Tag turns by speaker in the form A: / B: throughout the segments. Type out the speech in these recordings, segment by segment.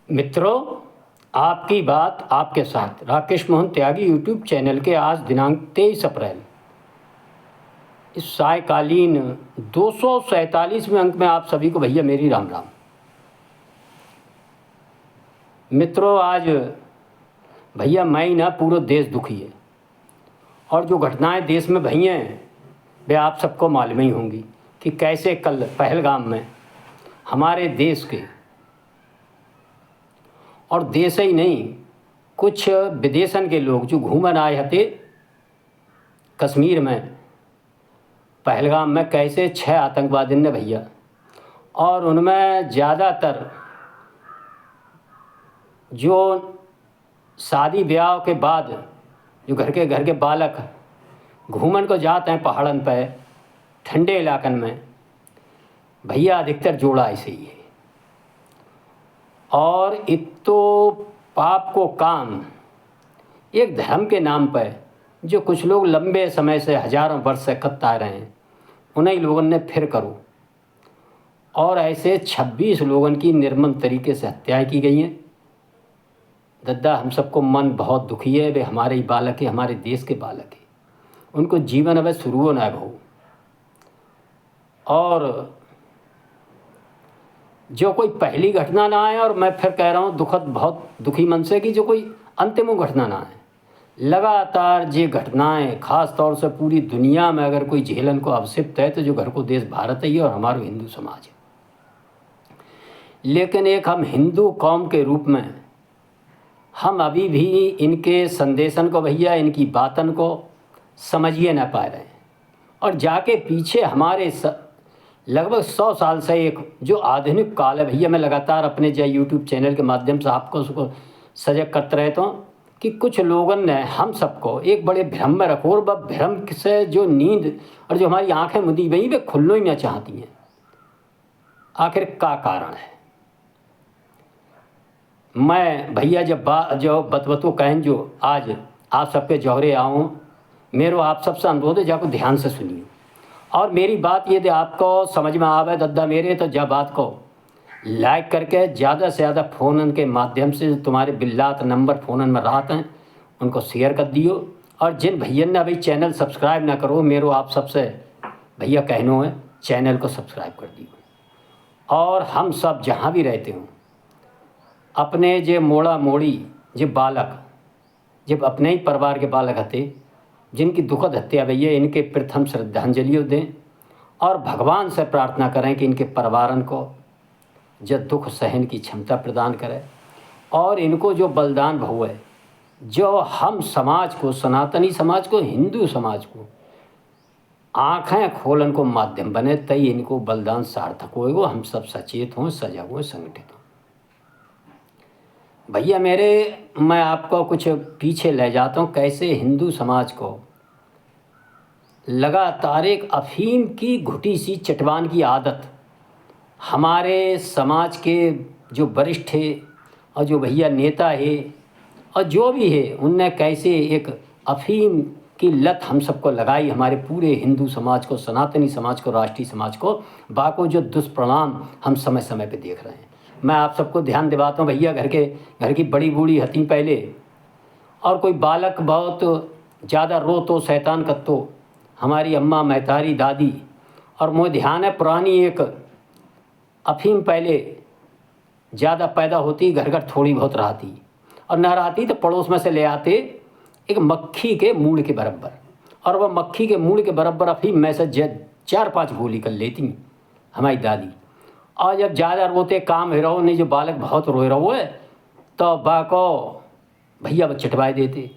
A: मित्रों, आपकी बात आपके साथ राकेश मोहन त्यागी यूट्यूब चैनल के आज दिनांक 23 अप्रैल इस सायकालीन 247वें अंक में आप सभी को भैया मेरी राम राम। मित्रों, आज भैया मैं ही ना पूरा देश दुखी है और जो घटनाएं देश में भई हैं वे आप सबको मालूम ही होंगी कि कैसे कल पहलगाम में हमारे देश के और देश ही नहीं कुछ विदेशन के लोग जो घूमन आए थे कश्मीर में पहलगाम में कैसे 6 आतंकवादी ने भैया, और उनमें ज़्यादातर जो शादी ब्याह के बाद जो घर के बालक घूमन को जाते हैं पहाड़न पे ठंडे इलाकन में भैया, अधिकतर जोड़ा ऐसे ही है। और इतो पाप को काम एक धर्म के नाम पर जो कुछ लोग लंबे समय से हजारों वर्ष से करते आ रहे हैं उन्हीं लोगों ने फिर करो, और ऐसे 26 लोगों की निर्मम तरीके से हत्याएं की गई हैं। दद्दा, हम सबको मन बहुत दुखी है। वे हमारे ही बालक है, हमारे देश के बालक है, उनको जीवन अब शुरू होना है भाऊ। और जो कोई पहली घटना ना आए, और मैं फिर कह रहा हूँ दुखद बहुत दुखी मन से कि जो कोई अंतिम घटना ना आए। लगातार ये घटनाएं खास तौर से पूरी दुनिया में अगर कोई झेलन को अवसिप्त है तो जो घर को देश भारत है और हमारा हिंदू समाज है। लेकिन एक हम हिंदू कौम के रूप में हम अभी भी इनके संदेशन को भैया, इनकी बातन को समझिए ना पा रहे हैं। और जाके पीछे हमारे लगभग 100 साल से एक जो आधुनिक काल है भैया, मैं लगातार अपने जो यूट्यूब चैनल के माध्यम से आपको उसको सजग करते रहता हूँ कि कुछ लोगों ने हम सबको एक बड़े भ्रम में रखो, और वह भ्रम से जो नींद और जो हमारी आंखें मुदी गई वे खुलना ही ना चाहती हैं। आखिर क्या कारण है? मैं भैया जो बतबतो कहन जो आज आप सबके जौहरे आऊँ, मेरो आप सबसे अनुरोध है जाको ध्यान से सुनिए, और मेरी बात यदि आपको समझ में आवे दद्दा मेरे, तो जब बात को लाइक करके ज़्यादा से ज़्यादा फ़ोन के माध्यम से तुम्हारे बिल्लात नंबर फ़ोन में रहते हैं उनको शेयर कर दियो। और जिन भैया ने अभी चैनल सब्सक्राइब ना करो, मेरो आप सबसे भैया कहनो है चैनल को सब्सक्राइब कर दियो। और हम सब जहाँ भी रहते हों अपने जे मोड़ा मोड़ी जे बालक जब अपने ही परिवार के बालक हते जिनकी दुखद हत्या भैया, इनके प्रथम श्रद्धांजलि दें और भगवान से प्रार्थना करें कि इनके परिवारन को जो दुख सहन की क्षमता प्रदान करे, और इनको जो बलिदान भाव है जो हम समाज को, सनातनी समाज को, हिंदू समाज को आँखें खोलन को माध्यम बने, तई इनको बलिदान सार्थक होएगो। हम सब सचेत हों, सजग हों, संगठित हों। भैया मेरे, मैं आपको कुछ पीछे ले जाता हूँ कैसे हिंदू समाज को लगातार एक अफीम की घुटी सी चटवान की आदत हमारे समाज के जो वरिष्ठ है और जो भैया नेता है और जो भी है, उनने कैसे एक अफीम की लत हम सबको लगाई, हमारे पूरे हिंदू समाज को, सनातनी समाज को, राष्ट्रीय समाज को, बाको जो दुष्परिणाम हम समय समय पे देख रहे हैं। मैं आप सबको ध्यान दिलाता हूँ भैया, घर की बड़ी बूढ़ी हती पहले, और कोई बालक बहुत ज़्यादा रो तो शैतान कत्तो हमारी अम्मा, महतारी, दादी, और मुझे ध्यान है पुरानी एक अफीम पहले ज़्यादा पैदा होती, घर घर थोड़ी बहुत रहती, और न रहती तो पड़ोस में से ले आते एक मक्खी के मूड़ के बराबर, और वह मक्खी के मूड़ के बराबर अफीम में से 4-5 गोली कर लेती हमारी दादी। और जब ज़्यादा रोते काम हो रहो नहीं, जो बालक बहुत रोए रहो है तो बाको भैया वो चटवाए देते,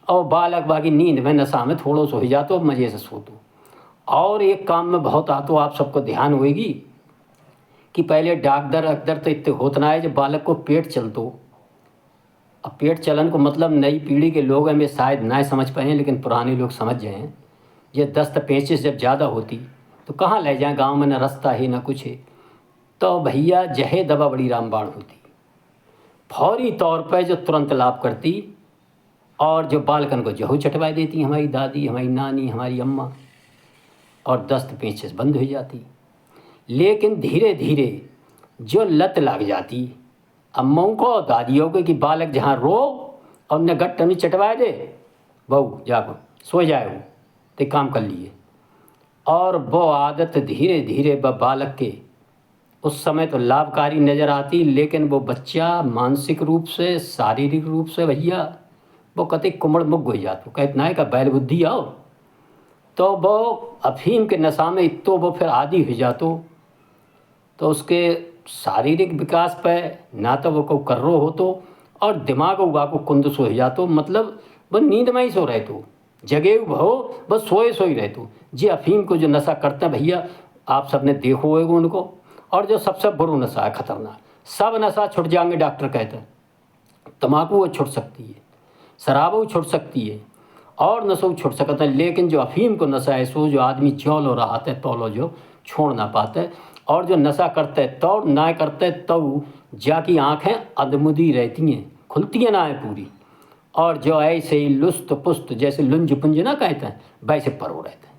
A: और बालक बाकी नींद में नशा में थोड़ो सो हो जातो, मज़े से सोतो। और एक काम में बहुत आतो, आप सबको ध्यान होएगी कि पहले डॉक्टर अकदर तो इतने होता ना है जब बालक को पेट चलतो। अब पेट चलन को मतलब नई पीढ़ी के लोग हमें शायद ना समझ पाए, लेकिन पुराने लोग समझ जाएँ। ये दस्त पेचिश जब ज़्यादा होती तो कहाँ ले जाएँ, गांव में ना रास्ता है ना कुछ है, तो भैया जहे दवा बड़ी रामबाण होती, फौरी तौर पर जो तुरंत लाभ करती, और जो बालकन को जहू चटवा देती हमारी दादी, हमारी नानी, हमारी अम्मा, और दस्त पेचिश बंद हो जाती। लेकिन धीरे धीरे जो लत लग जाती अम्माओं को दादियों को कि बालक जहाँ रो और उन्हें गट्ट नहीं चटवाए दे, बहू जाको सो जाए वो, तो काम कर लिए। और वो आदत धीरे धीरे बालक के उस समय तो लाभकारी नज़र आती, लेकिन वो बच्चा मानसिक रूप से शारीरिक रूप से भैया वो कति कुमड़ मुग हो जातो, कहते ना का बैल बुद्धि आओ। तो वो अफीम के नशा में इतो वो फिर आदी हो जातो, तो उसके शारीरिक विकास पे ना तो वो को कर्रो हो तो, और दिमाग हुआ को कुंदस हो जातो, मतलब वो नींद में ही सो रहे तो, जगे भो बस सोए सोई रहे तो। जी अफीम को जो नशा करते हैं भैया, आप सबने देखो होगा उनको, और जो सबसे बुरा नशा है खतरनाक, सब नशा छुट जाएंगे डॉक्टर कहते हैं। तम्बाकू वो छुट सकती है, शराब वो छुट सकती है, और नशा छुट सकता है, लेकिन जो अफीम को नशा है सो जो आदमी चौलो रहा है तौलो जो छोड़ ना पाते, और जो नशा करते तो ना करते तो जाकी आँखें अधमुदी रहती हैं, खुलती हैं ना है पूरी, और जो ऐसे ही लुस्त पुस्त जैसे लुंज पुंज ना कहते हैं वैसे परो रहते हैं।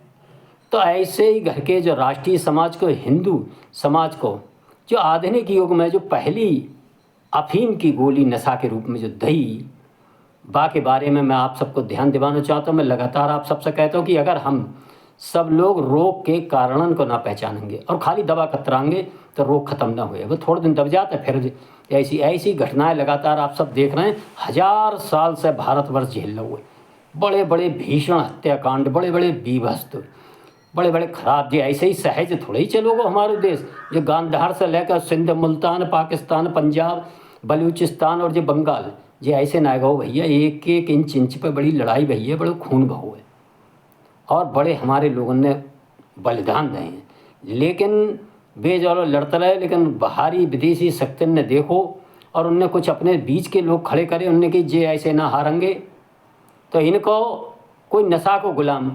A: तो ऐसे ही घर के जो राष्ट्रीय समाज को, हिंदू समाज को, जो आधुनिक युग में जो पहली अफीम की गोली नशा के रूप में जो दही बा के बारे में मैं आप सबको ध्यान दिलाना चाहता हूँ। मैं लगातार आप सबसे कहता हूँ कि अगर हम सब लोग रोग के कारणन को ना पहचानेंगे और खाली दवा कतराएंगे तो रोग खत्म ना हुए, वो थोड़े दिन दब जाते फिर ऐसी ऐसी घटनाएं लगातार आप सब देख रहे हैं। 1000 साल से भारतवर्ष झेल हुए बड़े बड़े भीषण हत्याकांड, बड़े बड़े बीभत्स, बड़े बड़े खराब, जी ऐसे ही सहज थोड़े ही चलोगे हमारे देश। जो गांधार से लेकर सिंध, मुल्तान, पाकिस्तान, पंजाब, बलूचिस्तान और जो बंगाल, जी ऐसे ना गो भैया, एक एक इंच पे बड़ी लड़ाई भैया, बड़े खून बहो है, और बड़े हमारे लोगों ने बलिदान दिए हैं। लेकिन बेजौलो लड़ते रहे, लेकिन बाहरी विदेशी शक्ति ने देखो और उनने कुछ अपने बीच के लोग खड़े करे, उनने कि जे ऐसे ना हारेंगे तो इनको कोई नशा को गुलाम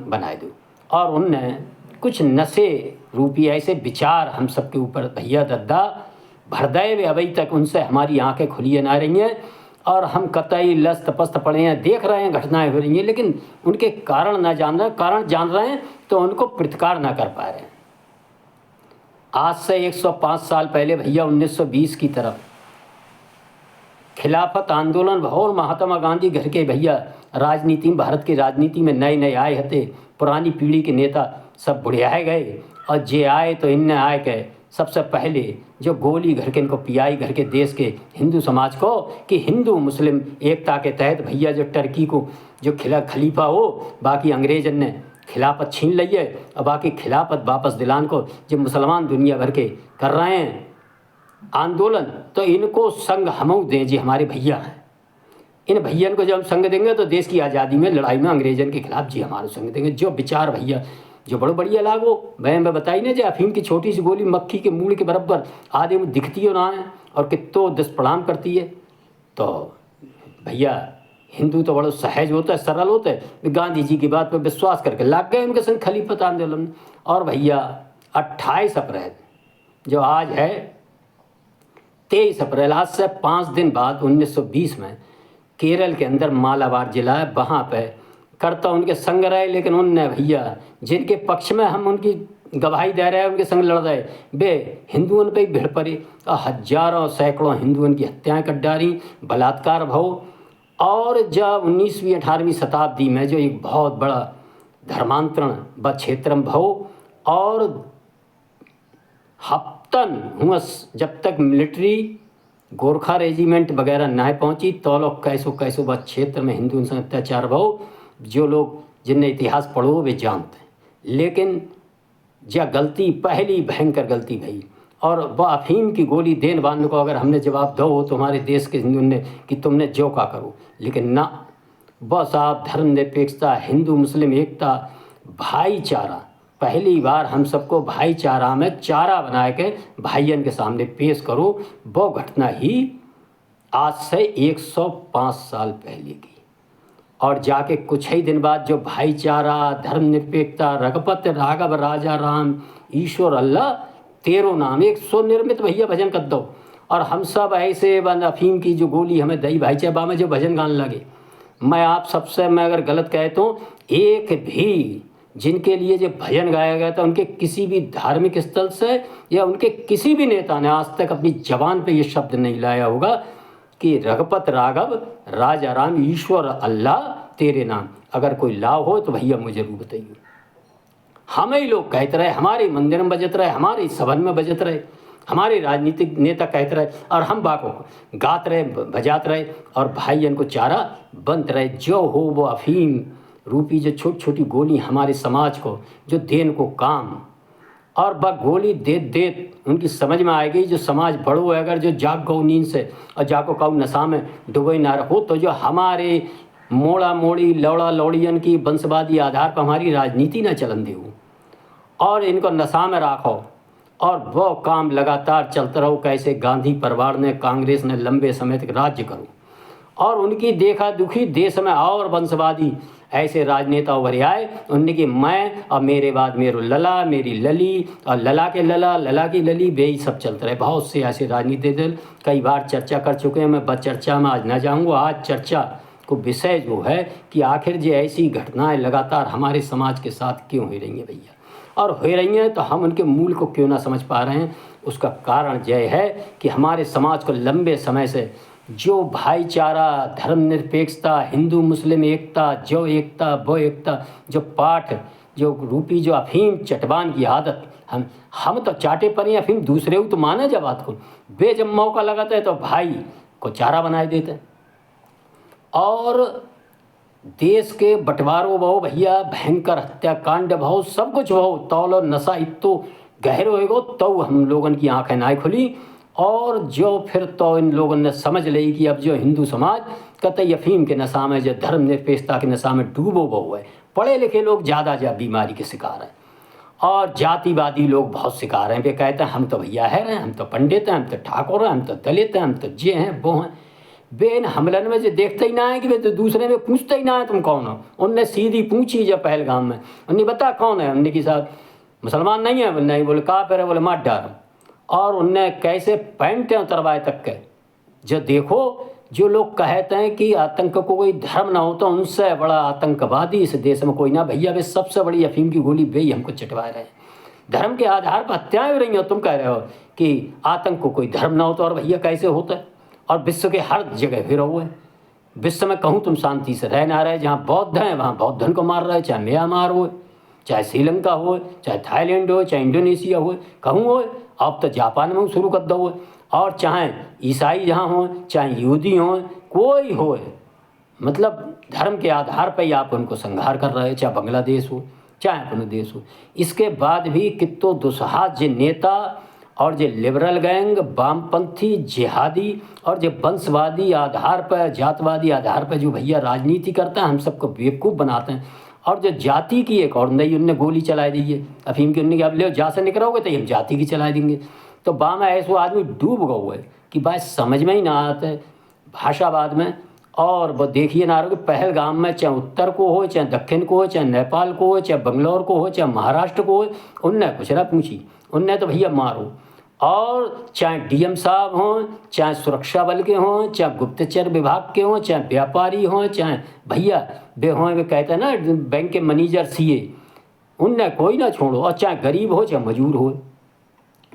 A: बनाए दो, और उनने कुछ नशे रूपी ऐसे विचार हम सबके ऊपर भैया दद्दा भरदय वे अभी तक उनसे हमारी आंखें खुली ना रही हैं, और हम कतई लस्त पस्त पड़े हैं, देख रहे हैं घटनाएं हो रही हैं, लेकिन उनके कारण ना जान रहे, कारण जान रहे हैं तो उनको प्रतिकार ना कर पा रहे हैं। आज से 105 साल पहले भैया 1920 की तरफ खिलाफत आंदोलन और महात्मा गांधी घर के भैया राजनीति, भारत की राजनीति में नए नए आए हते, पुरानी पीढ़ी के नेता सब बुढ़ियाए गए, और जे आए तो इनने आए के सबसे पहले जो गोली घर के इनको पियाई घर के देश के हिंदू समाज को, कि हिंदू मुस्लिम एकता के तहत भैया जो टर्की को जो खलीफा हो, बाकी अंग्रेजन ने खिलाफत छीन ली है, और बाकी खिलाफत वापस दिलान को जो मुसलमान दुनिया भर के कर रहे हैं आंदोलन, तो इनको संग हमऊ दें जी, हमारे भैया हैं। इन भैया को जब हम संग देंगे तो देश की आज़ादी में लड़ाई में अंग्रेजन के खिलाफ जी हमारे संग देंगे। जो विचार भैया जो बड़ो बढ़िया लागो, मैं बताई ना, जो अफीम की छोटी सी गोली मक्खी के मूल के बराबर आदमी में दिखती हो ना है, और कितो दुष्परिणाम करती है। तो भैया हिंदू तो बड़ो सहज होता है, सरल होता है, गांधी जी की बात पर विश्वास करके लग गए उनके संग खलीफत आंदोलन। और भैया 28 अप्रैल जो आज है 23 अप्रैल, आज से 5 दिन बाद 1920 में केरल के अंदर मालाबार जिला है, वहाँ पे करता उनके संग रहे, लेकिन उनने भैया जिनके पक्ष में हम उनकी गवाही दे रहे हैं, उनके संग लड़ रहे, वे हिंदुओं पे ही भिड़ पड़े, और हजारों सैकड़ों हिंदुओं की हत्याएं कर डाली, बलात्कार भव। और जब 19वीं 18वीं शताब्दी में जो एक बहुत बड़ा धर्मांतरण व क्षेत्र में भव, और हफ्तन हुआ जब तक मिलिट्री गोरखा रेजिमेंट वगैरह ना पहुंची, तो लोग कैसो कैसो वह क्षेत्र में हिंदू से अत्याचार भव। जो लोग जिनने इतिहास पढ़ो वे जानते हैं, लेकिन जब गलती पहली भयंकर गलती भई, और वह अफीम की गोली देन वालों को अगर हमने जवाब दो हो तो हमारे देश के हिंदू ने कि तुमने जो का करो, लेकिन ना, बस आप धर्मनिरपेक्षता, हिंदू मुस्लिम एकता, भाईचारा, पहली बार हम सबको भाईचारा में चारा बना के भाइयन के सामने पेश करो। वो घटना ही आज से 105 साल पहले की, और जाके कुछ ही दिन बाद जो भाईचारा, धर्मनिरपेक्षता, रघुपत राघव राजा राम ईश्वर अल्लाह तेरो नाम, एक स्वनिर्मित भैया भजन कर दो, और हम सब ऐसे बन अफीम की जो गोली हमें दही भाईचारा में जो भजन गाने लगे। मैं आप सबसे, मैं अगर गलत कहता हूँ, एक भी जिनके लिए जो भजन गाया गया था, उनके किसी भी धार्मिक स्थल से या उनके किसी भी नेता ने आज तक अपनी जबान पे ये शब्द नहीं लाया होगा कि रघुपत राघव राजा राम ईश्वर अल्लाह तेरे नाम। अगर कोई लाभ हो तो भैया मुझे जरूर बताइए। हमें ही लोग कहते रहे, हमारे मंदिर में बजत रहे, हमारे सभन में बजत रहे, हमारे राजनीतिक नेता कहते रहे और हम बाको गात रहे, बजात रहे और भाई इनको चारा बनते रहे। जो हो वो अफीम रूपी जो छोटी छोटी गोली हमारे समाज को जो देन को काम, और ब गोली दे दे उनकी समझ में आएगी जो समाज बड़ो है। अगर जो जाग गौ नींद से और जाको काऊ नशा में डुबोई ना रखो तो जो हमारे मोड़ा मोड़ी लौड़ा लौड़ियन की वंशवादी आधार पर हमारी राजनीति ना चलन दे और इनको नशा में राखो और वो काम लगातार चलते रहो। कैसे गांधी परिवार ने कांग्रेस ने लंबे समय तक राज्य करो और उनकी देखा दुखी देश में और वंशवादी ऐसे राजनेता उभर आए। उनने कि मैं और मेरे बाद मेरो लला, मेरी लली और लला के लला, लला की लली, यही सब चलते रहे। बहुत से ऐसे राजनीतिक दल कई बार चर्चा कर चुके हैं, मैं बस चर्चा में आज ना जाऊँगा। आज चर्चा को विषय जो है कि आखिर जो ऐसी घटनाएं लगातार हमारे समाज के साथ क्यों हो रही हैं भैया, और हो रही हैं तो हम उनके मूल को क्यों ना समझ पा रहे हैं। उसका कारण यह है कि हमारे समाज को लंबे समय से जो भाईचारा, धर्मनिरपेक्षता, हिंदू मुस्लिम एकता, जो एकता वो एकता, जो पाठ जो रूपी जो अफीम चटवान की आदत, हम तो चाटे पर ही अफीम, दूसरे को तो माना जब बात को बे जब मौका लगाता है तो भाई को चारा बनाए देते हैं। और देश के बंटवारों भाव भैया, भयंकर हत्याकांड भाव, सब कुछ भाव तौल नशा इतो गहरे होएगो तो हम लोगों की आंखें ना खुली। और जो फिर तो इन लोगों ने समझ ली कि अब जो हिंदू समाज कतई अफीम के नशा में, जो धर्मनिरपेक्षता के नशा में डूबो बहु है। पढ़े लिखे लोग ज़्यादा बीमारी के शिकार हैं और जातिवादी लोग बहुत शिकार हैं। वे कहते हैं हम तो भैया है, हम तो पंडित हैं, हम तो ठाकुर हैं, हम तो दलित हैं, हम तो जे हैं वो हैं। वे इन हमलन में जो देखते ही ना है कि वे तो दूसरे में पूछते ही ना है तुम कौन हो। उनने सीधी पूछी जब पहलगाम में, उन्हें बता कौन है। उनने कि साहब मुसलमान नहीं है। नहीं, बोले कहाँ पर है, बोले मार डालो। और उनने कैसे पैंटें उतरवाए तक के। जो देखो जो लोग कहते हैं कि आतंक को कोई धर्म ना हो तो उनसे बड़ा आतंकवादी इस देश में कोई ना भैया। वे सबसे बड़ी अफीम की गोली वे ही हमको चटवा रहे हैं। धर्म के आधार पर हत्याएं हो रही हो। तुम कह रहे हो कि आतंक को कोई धर्म ना हो तो और भैया कैसे होता है। और विश्व के हर जगह फिर हुए, विश्व में कहूँ तुम शांति से रह ना रहे। जहाँ बौद्ध हैं वहाँ बौद्धन को मार रहे, चाहे म्यांमार हो, चाहे श्रीलंका हो, चाहे थाईलैंड हो, चाहे इंडोनेशिया हो, कहूँ हो। अब तो जापान में शुरू कर दो। और चाहे ईसाई जहाँ हो, चाहे यहूदी हो, कोई हो, मतलब धर्म के आधार पर ही आप उनको संहार कर रहे हो। चाहे बांग्लादेश हो, चाहे अपना देश हो। इसके बाद भी कितो दुस्साहस जे नेता और जो लिबरल गैंग, वामपंथी, जिहादी और जो वंशवादी आधार पर, जातवादी आधार पर जो भैया राजनीति करते हैं, हम सबको बेवकूफ़ बनाते हैं। और जो जाति की एक और नई उनने गोली चला दी है अफीम की। उनने अब ले जा से निकलोगे तो हम जाति की चला देंगे। तो बाम ऐसे आदमी डूब गए कि बात समझ में ही ना आते भाषावाद में। और वो देखिए ना रहो कि पहलगाम में चाहे उत्तर को हो, चाहे दक्षिण को हो, चाहे नेपाल को हो, चाहे बंगलौर को हो, चाहे महाराष्ट्र को हो, उनने कुछ ना पूछी। उनने तो भैया मारो। और चाहे डीएम साहब हों, चाहे सुरक्षा बल के हों, चाहे गुप्तचर विभाग के हों, चाहे व्यापारी हों, चाहे भैया वे हों, वे कहते हैं ना बैंक के मैनेजर सीए, उनने कोई ना छोड़ो। और चाहे गरीब हो चाहे मजूर हो,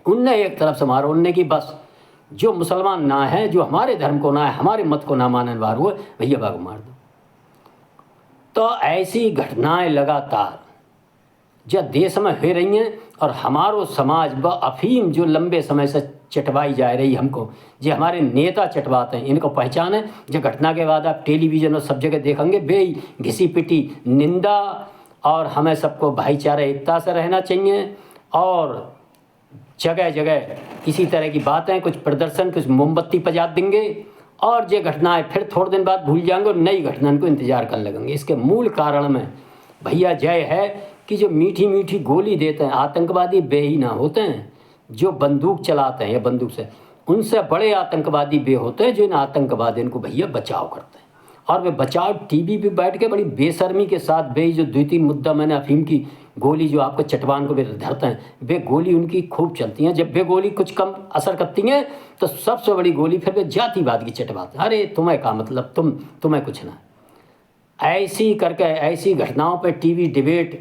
A: उनने एक तरफ से मारो। उनने कि बस जो मुसलमान ना है, जो हमारे धर्म को ना है, हमारे मत को ना मानने वाला हो, भैया बाग मार दो। तो ऐसी घटनाएं लगातार जो देश में हो रही हैं। और हमारो समाज व अफीम जो लंबे समय से चटवाई जा रही हमको, जो हमारे नेता चटवाते हैं, इनको पहचान है। जो घटना के बाद आप टेलीविज़न और सब जगह देखेंगे बे घिसी पिटी निंदा। और हमें सबको भाईचारा एकता से रहना चाहिए। और जगह जगह इसी तरह की बातें, कुछ प्रदर्शन, कुछ मोमबत्ती पजा देंगे और ये घटनाएं फिर थोड़े दिन बाद भूल जाएंगे और नई घटना को इंतजार करने लगेंगे। इसके मूल कारण में भैया जय है कि जो मीठी मीठी गोली देते हैं आतंकवादी वे ही ना होते हैं जो बंदूक चलाते हैं या बंदूक से, उनसे बड़े आतंकवादी वे होते हैं जो इन आतंकवादियों को भैया बचाव करते हैं। और वे बचाव टीवी पे बैठ के बड़ी बेशर्मी के साथ वे जो 2-3 मुद्दा मैंने अफीम की गोली जो आपको चटवान को वे धरते हैं, वे गोली उनकी खूब चलती हैं। जब वे गोली कुछ कम असर करती हैं तो सबसे बड़ी गोली फिर वे जातिवाद की चटवाते हैं। अरे तुम्हें का मतलब, तुम्हें कुछ ना। ऐसी करके ऐसी घटनाओं पर टीवी डिबेट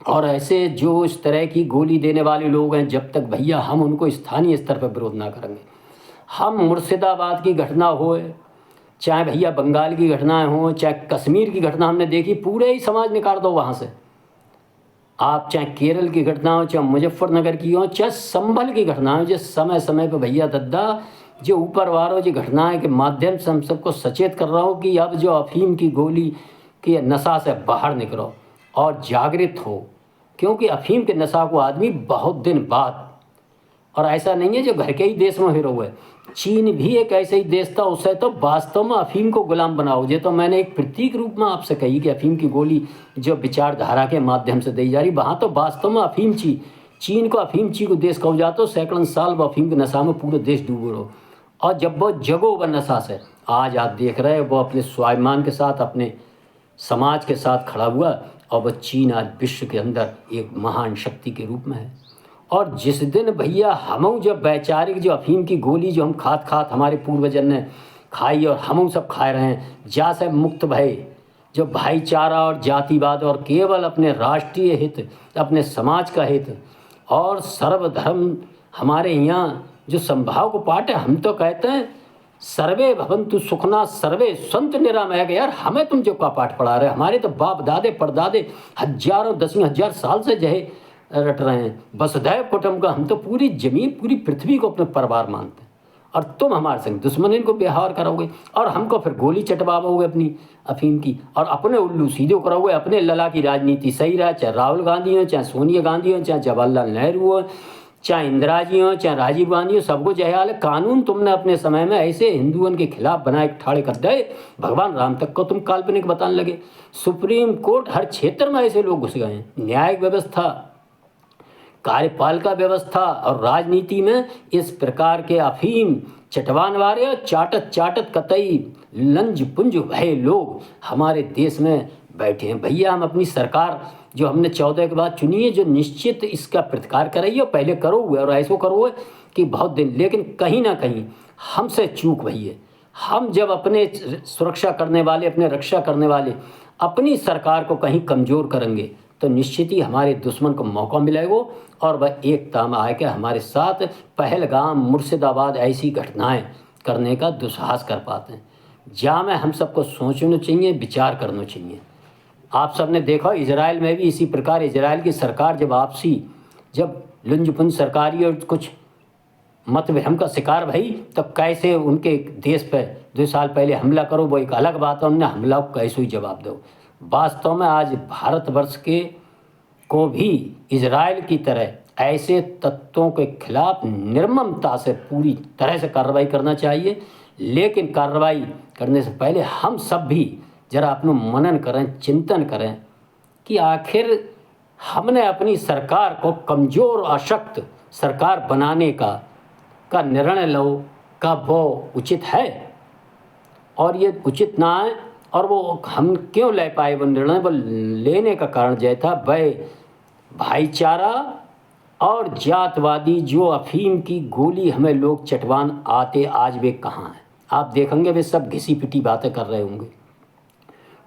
A: और ऐसे जो इस तरह की गोली देने वाले लोग हैं, जब तक भैया हम उनको स्थानीय स्तर पर विरोध ना करेंगे, हम मुर्शिदाबाद की घटना हो, चाहे भैया बंगाल की घटनाएं हों, चाहे कश्मीर की घटना हमने देखी, पूरे ही समाज निकाल दो वहाँ से। आप चाहे केरल की घटना हो, चाहे मुजफ्फरनगर की हो, चाहे संभल की घटना हो, जो समय समय पर भैया दद्दा जो ऊपर वालों की घटनाएं के माध्यम से हम सबको सचेत कर रहा हूँ कि अब जो अफीम की गोली की नशा से बाहर निकलो और जागृत हो, क्योंकि अफीम के नशा को आदमी बहुत दिन बाद, और ऐसा नहीं है जो घर के ही देश में हीरो है, चीन भी एक ऐसे ही देश था, उससे तो वास्तव में अफीम को गुलाम बनाओ। ये तो मैंने एक प्रतीक रूप में आपसे कही कि अफीम की गोली जो विचारधारा के माध्यम से दी जा रही, वहाँ तो वास्तव में अफीम चीन को अफीम को देश कहो जाता, तो सैकड़ों साल वो अफीम के नशा में पूरे देश डूबे रहो। और जब वो जगो व नशा से आज आप देख रहे हैं, वो अपने स्वाभिमान के साथ अपने समाज के साथ खड़ा हुआ, और वह चीन आज विश्व के अंदर एक महान शक्ति के रूप में है। और जिस दिन भैया हम जब वैचारिक जो अफीम की गोली जो हम खात हमारे पूर्वजन ने खाई और हम सब खा रहे हैं, जा से मुक्त भय जो भाईचारा और जातिवाद और केवल अपने राष्ट्रीय हित, अपने समाज का हित और सर्वधर्म हमारे यहाँ जो संभाव को पाठ है, हम तो कहते हैं सर्वे भवन्तु सुखना सर्वे संत निरामय। यार हमें तुम जो का पाठ पढ़ा रहे, हमारे तो बाप दादे परदादे हजारों 10,000 साल से जहे रट रहे हैं वसुधैव कुटुंबकम। हम तो पूरी जमीन पूरी पृथ्वी को अपने परिवार मानते हैं, और तुम हमारे संग दुश्मनी को व्यवहार करोगे और हमको फिर गोली चटवाओगे अपनी अफीम की, और अपने उल्लू सीधे करोगे। अपने लला की राजनीति सही रहा, चाहे राहुल गांधी हो, चाहे सोनिया गांधी हो, चाहे जवाहरलाल नेहरू हो, चाहे इंदिरा जी हो, चाहे राजीव गांधी हो, सबको जयाल कानून तुमने अपने समय में ऐसे हिंदुओं के खिलाफ बनाए ठाड़े कर दे, भगवान राम तक को तुम काल्पनिक बताने लगे। सुप्रीम कोर्ट हर क्षेत्र में ऐसे लोग घुस गए हैं। न्यायिक व्यवस्था, कार्यपालिका व्यवस्था और राजनीति में इस प्रकार के अफीम चटवान वाले और चाटत कतई लंज पुंज भय लोग हमारे देश में बैठे हैं। भैया हम अपनी सरकार जो हमने 14 के बाद चुनी है, जो निश्चित इसका प्रतिकार कराइए, पहले करो हुए और ऐसो करो हुए कि बहुत दिन, लेकिन कहीं ना कहीं हमसे चूक भैया। हम जब अपने सुरक्षा करने वाले, अपने रक्षा करने वाले अपनी सरकार को कहीं कमज़ोर करेंगे, तो निश्चित ही हमारे दुश्मन को मौका मिलेगा और वह एकता में आके हमारे साथ पहलगाम मुर्शिदाबाद ऐसी घटनाएं करने का दुस्साहस कर पाते हैं। जहाँ में हम सबको सोचना चाहिए, विचार करना चाहिए। आप सब ने देखा इजराइल में भी इसी प्रकार इजराइल की सरकार जब लुंजपुंज सरकारी और कुछ मतभेद का शिकार भई, तब कैसे उनके देश पर 2 साल पहले हमला करो, वो एक अलग बात है, उनने हमला को कैसे ही जवाब दो। वास्तव में आज भारतवर्ष के को भी इजराइल की तरह ऐसे तत्वों के खिलाफ निर्ममता से पूरी तरह से कार्रवाई करना चाहिए। लेकिन कार्रवाई करने से पहले हम सब भी जरा अपना मनन करें, चिंतन करें कि आखिर हमने अपनी सरकार को कमज़ोर अशक्त सरकार बनाने का निर्णय लो, का वो उचित है, और ये उचित ना है। और वो हम क्यों ले पाए वो निर्णय? वो लेने का कारण यह था, वह भाईचारा और जातवादी जो अफीम की गोली हमें लोग चटवान आते, आज वे कहाँ हैं? आप देखेंगे वे सब घिसी पिटी बातें कर रहे होंगे।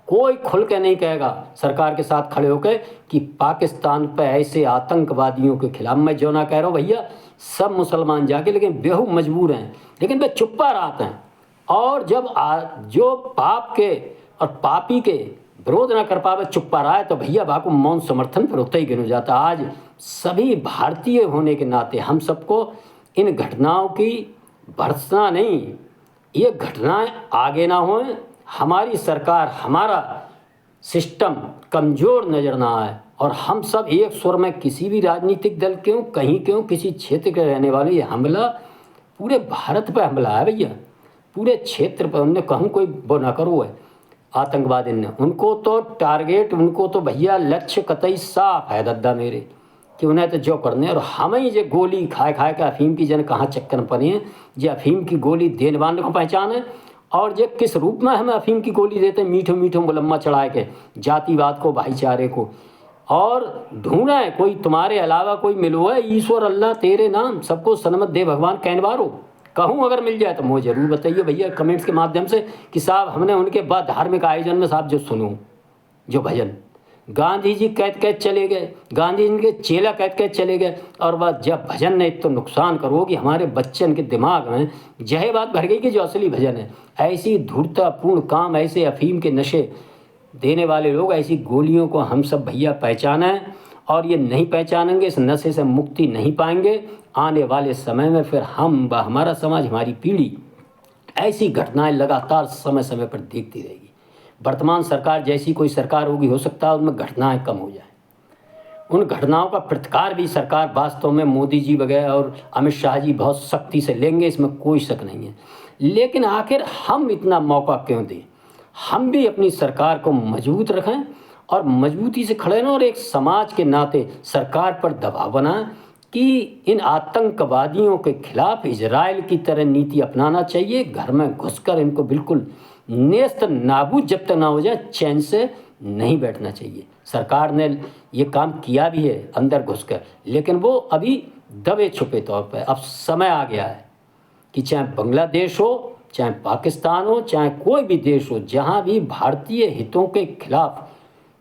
A: कोई खुल के नहीं कहेगा सरकार के साथ खड़े होकर कि पाकिस्तान पर ऐसे आतंकवादियों के खिलाफ, मैं जो ना कह रहा हूँ भैया, सब मुसलमान जाके, लेकिन बेहू मजबूर हैं, लेकिन वे चुप्पा रहते हैं। और जब जो पाप के और पापी के विरोध ना कर पावे, चुप्पा रहा है, तो भैया बाको मौन समर्थन पर होता ही गिनो जाता। आज सभी भारतीय होने के नाते हम सबको इन घटनाओं की भर्त्सना नहीं, ये घटनाएं आगे ना हों, हमारी सरकार, हमारा सिस्टम कमज़ोर नज़र ना आए, और हम सब एक स्वर में, किसी भी राजनीतिक दल क्यों, कहीं क्यों, किसी क्षेत्र के रहने वाले, ये हमला पूरे भारत पर हमला है भैया, पूरे क्षेत्र पर। उनने कहूँ कोई वो ना करो है आतंकवादी ने, उनको तो टारगेट, उनको तो भैया लक्ष्य कतई साफ है दद्दा मेरे, कि उन्हें तो जो करने। और हमें ही जो गोली खाए के अफीम की जन कहाँ चक्कर पड़े हैं, जो अफीम की गोली देने वाले को पहचान है, और जो किस रूप में हमें अफीम की गोली देते हैं, मीठो मीठो मुलम्मा चढ़ा के जातिवाद को, भाईचारे को, और ढूंढा है कोई तुम्हारे अलावा कोई मिलो है, ईश्वर अल्लाह तेरे नाम सबको सनमत दे भगवान कहनवारो। कहूँ अगर मिल जाए तो मुझे ज़रूर बताइए भैया कमेंट्स के माध्यम से कि साहब हमने उनके बाद धार्मिक आयोजन में साहब जो सुनूँ, जो भजन, गांधी जी कैद कैद चले गए, गांधी जी के चेला कैद कैद चले गए, और वह जब भजन ने तो नुकसान करो कि हमारे बच्चन के दिमाग में यह बात भर गई कि जो असली भजन है, ऐसी धूर्ततापूर्ण काम, ऐसे अफीम के नशे देने वाले लोग, ऐसी गोलियों को हम सब भैया पहचानें, और ये नहीं पहचानेंगे इस नशे से मुक्ति नहीं पाएंगे। आने वाले समय में फिर हम हमारा समाज, हमारी पीढ़ी ऐसी घटनाएं लगातार समय समय पर देखती रहेगी। वर्तमान सरकार जैसी कोई सरकार होगी, हो सकता है उनमें घटनाएं कम हो जाएं, उन घटनाओं का प्रतिकार भी सरकार वास्तव में मोदी जी वगैरह और अमित शाह जी बहुत सख्ती से लेंगे, इसमें कोई शक नहीं है। लेकिन आखिर हम इतना मौका क्यों दें? हम भी अपनी सरकार को मजबूत रखें और मजबूती से खड़े रहें, और एक समाज के नाते सरकार पर दबाव बनाएं कि इन आतंकवादियों के खिलाफ इजराइल की तरह नीति अपनाना चाहिए। घर में घुसकर इनको बिल्कुल नेस्त नाबूद जब तक ना हो जाए चैन से नहीं बैठना चाहिए। सरकार ने ये काम किया भी है अंदर घुसकर, लेकिन वो अभी दबे छुपे तौर पर। अब समय आ गया है कि चाहे बांग्लादेश हो, चाहे पाकिस्तान हो, चाहे कोई भी देश हो, जहाँ भी भारतीय हितों के खिलाफ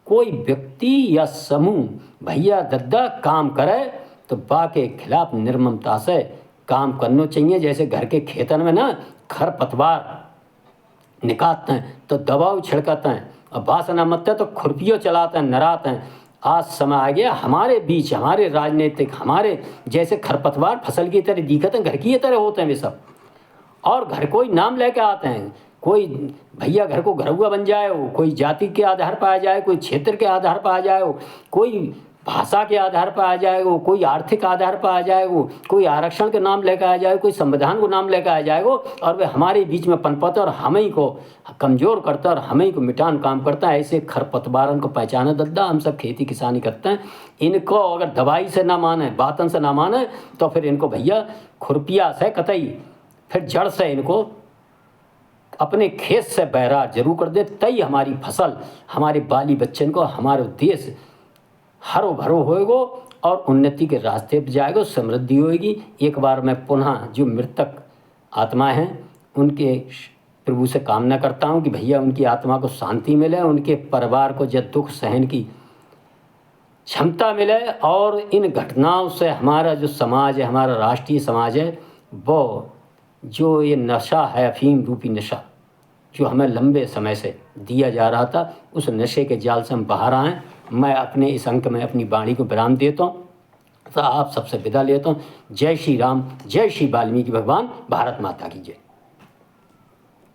A: कोई व्यक्ति या समूह भैया दद्दा काम करे तो बाके खिलाफ निर्ममता से काम करना चाहिए। जैसे घर के खेतन में ना खरपतवार निकालते हैं तो दबाव छिड़काते हैं, और बासना मत तो खुरपियों चलाते हैं, नराते हैं। आज समय आ गया हमारे बीच, हमारे राजनीतिक, हमारे जैसे खरपतवार फसल की तरह दिखते हैं, घर की तरह होते हैं वे सब, और घर कोई नाम लेके आते हैं। कोई भैया घर को घरौआ बन जाए हो, कोई जाति के आधार पर आ जाए, कोई क्षेत्र के आधार पर आ जाए हो, कोई भाषा के आधार पर आ जाएगो, कोई आर्थिक आधार पर आ जाएगो, कोई आरक्षण के नाम लेकर आ जाएगा, कोई संविधान को नाम लेकर आ जाएगो, और वे हमारे बीच में पनपता और हमें ही को कमज़ोर करता और हमें ही को मिटान काम करता है। ऐसे खरपतवारन को पहचाने दद्दा, हम सब खेती किसानी करते हैं। इनको अगर दवाई से ना माने, बातन से ना माने, तो फिर इनको भैया खुरपिया से कतई फिर जड़ से इनको अपने खेत से बहरार जरूर कर दे, तई हमारी फसल, हमारे बाली बच्चन को, हमारे देश हरो भरो होएगो और उन्नति के रास्ते पर जाएगा, समृद्धि होएगी। एक बार मैं पुनः जो मृतक आत्मा हैं उनके प्रभु से कामना करता हूं कि भैया उनकी आत्मा को शांति मिले, उनके परिवार को जब दुख सहन की क्षमता मिले, और इन घटनाओं से हमारा जो समाज है, हमारा राष्ट्रीय समाज है, वो जो ये नशा है, अफीम रूपी नशा जो हमें लंबे समय से दिया जा रहा था, उस नशे के जाल से हम बाहर आएँ। मैं अपने इस अंक में अपनी वाणी को विराम देता हूँ, तो आप सबसे विदा लेता हूँ। जय श्री राम, जय श्री वाल्मीकि भगवान, भारत माता की जय।